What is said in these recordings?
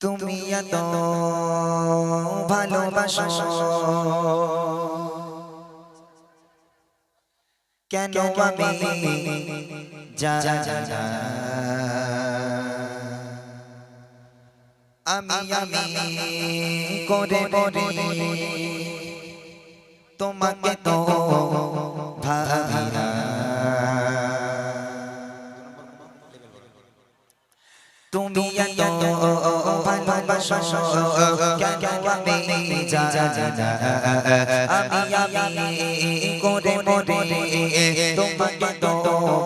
তুমি এত ভালোবাসো কেন আমি জানি আমি করে তোমাকে তো ভাবি না তুমি এত ভালোবাসো কেন আমি জানি না আমি করে তোমাকে তো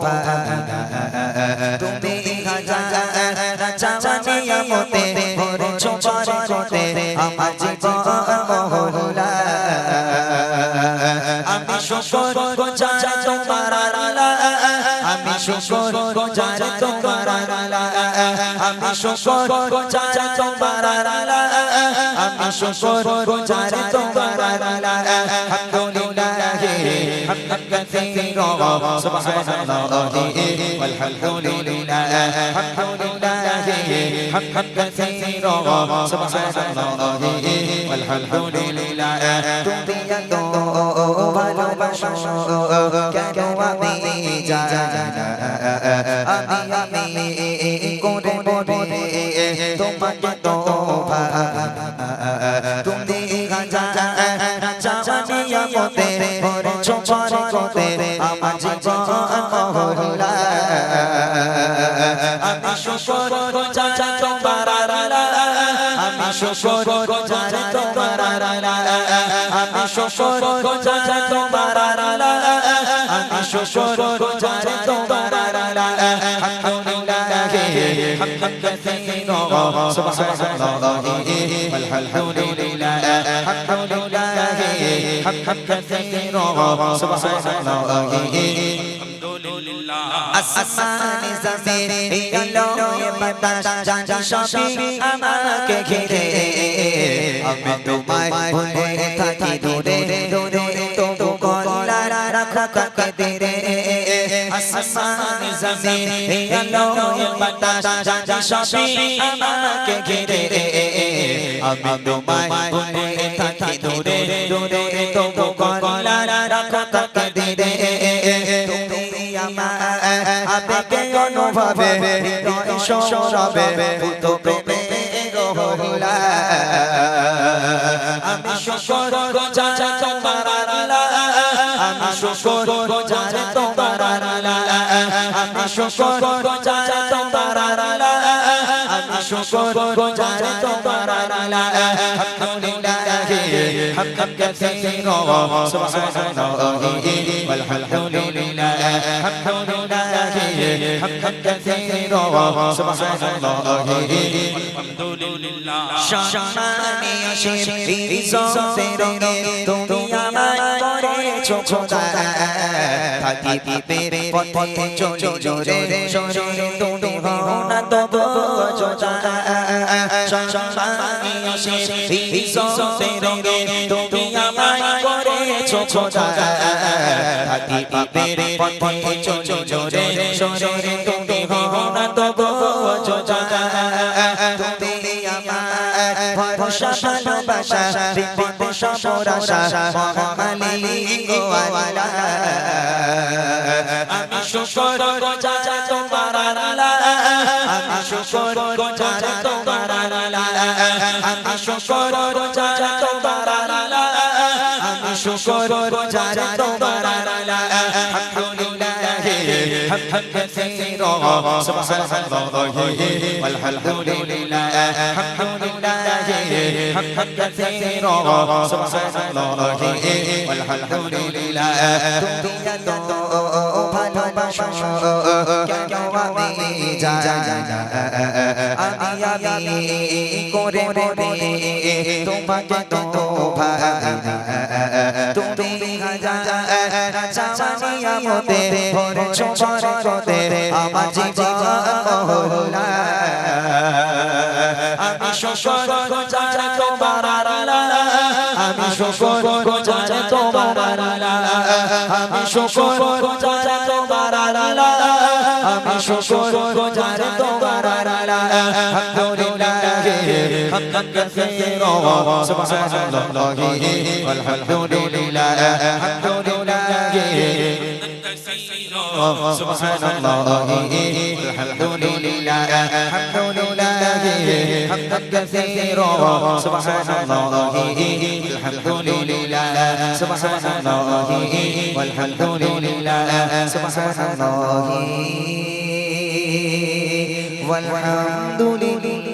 ভাবি না তুমি হাজার চাওয়ানি আমতে ভরেছো করতে আমার জীবন মহলা আমি শুকর গুজার তোমার আল্লাহ আমি শুকর গুজার তোমার আল্লাহ আমি শুকর গুজার তোমার আল্লাহ আমি শুকর গুজার তোমার আল্লাহ আলহামদুলিল্লাহ হামদান কাসীরা সুবহানাল্লাহি ওয়ালহামদুলিল্লাহ আলহামদুলিল্লাহ হামদান কাসীরা সুবহানাল্লাহি ওয়ালহামদুলিল্লাহ তুমি এত ভালোবাসো কেন আমি জানি না আমি করে তোমাকে তো ভাবি না তুমি হাজার চাওয়ানি আমতে ভরেছো করতে আমার জীবন মহলা আমি শুকর গুজার তোমার আল্লাহ আমি শুকর গুজার তোমার আল্লাহ আমি শুকর গুজার তোমার আল্লাহ আমি শুকর গুজার তোমার আল্লাহ আলহামদুলিল্লাহ হামদান কাসীরা সুবহানাল্লাহি ওয়ালহামদুলিল্লাহ আলহামদুলিল্লাহ হামদান কাসীরা সুবহানাল্লাহি আসমান জমিন আলো বাতাস জানি সবই আমাকে ঘিরে আমি তোমায় ভুলে থাকি দূরে দূরে তো গলা রাখা কাকদিরে আসমান জমিন আলো বাতাস জানি সবই আমাকে ঘিরে আমি তোমায় ভুলে থাকি দূরে দূরে তো গলা রাখা কাকদিরে আবেগে অনুভবে হৃদয় সরবে ভূত প্রেমে গহলা আমি শুকর গুজার তোমার আল্লাহ আমি শুকর গুজার তোমার আল্লাহ আমি শুকর গুজার তোমার আল্লাহ আমি শুকর গুজার তোমার আল্লাহ আলহামদুলিল্লাহ হামদান কাসীরা সুবহানাল্লাহি ওয়ালহামদুলিল্লাহ আলহামদুলিল্লাহ হামদান কাসীরা সুবহানাল্লাহি আলহামদুলিল্লাহ শামানি আশিরি ইজ্জতের তুমি আমায় করেছো খোদা থাকিবে পথে চলে জোরে জোরে তুমি হও না তবু যোজা শামানি আশিরি ইজ্জতের তুমি আমায় করেছো খোদা থাকিবে পথে চলে জোরে জোরে তুমি হও না তবু যোজা তুমি আমার ভরসা ভালোবাসা বিপদে সবর আশা মহামালিক ওয়ালা আমি শুকর গুজার তোমার আল্লাহ আমি শুকর গুজার তোমার আল্লাহ আমি শুকর গুজার তোমার আল্লাহ আমি শুকর গুজার তোমার আল্লাহ আলহামদুলিল্লাহ হামদান কাসীরা সুবহানাল্লাহি ওয়ালহামদুলিল্লাহ আলহামদুলিল্লাহ হামদান কাসীরা সুবহানাল্লাহি ওয়ালহামদুলিল্লাহ তুমি এত ভালোবাসো কেন আমি জানি না আমি করে তোমাকে তো ভাবি না তুমি হাজার চাওয়ানি আমতে ভরেছো করতে আমার জীবন মহলা আমি শুকর গুজার তোমার আল্লাহ আমি শুকর গুজার তোমার আল্লাহ আমি শুকর গুজার তোমার আল্লাহ আমি শুকর গুজার তোমার আল্লাহ আলহামদুলিল্লাহ হামদান কাসীরা সুবহানাল্লাহি আলহামদুলিল্লাহ আলহামদুলিল্লাহ সুবহানাল্লাহি আলহামদুলিল্লাহ আলহামদুলিল্লাহ হামদান কাসীরা সুবহানাল্লাহি আলহামদুলিল্লাহ সুবহানাল্লাহি আলহামদুলিল্লাহ সুবহানাল্লাহি والحمد لله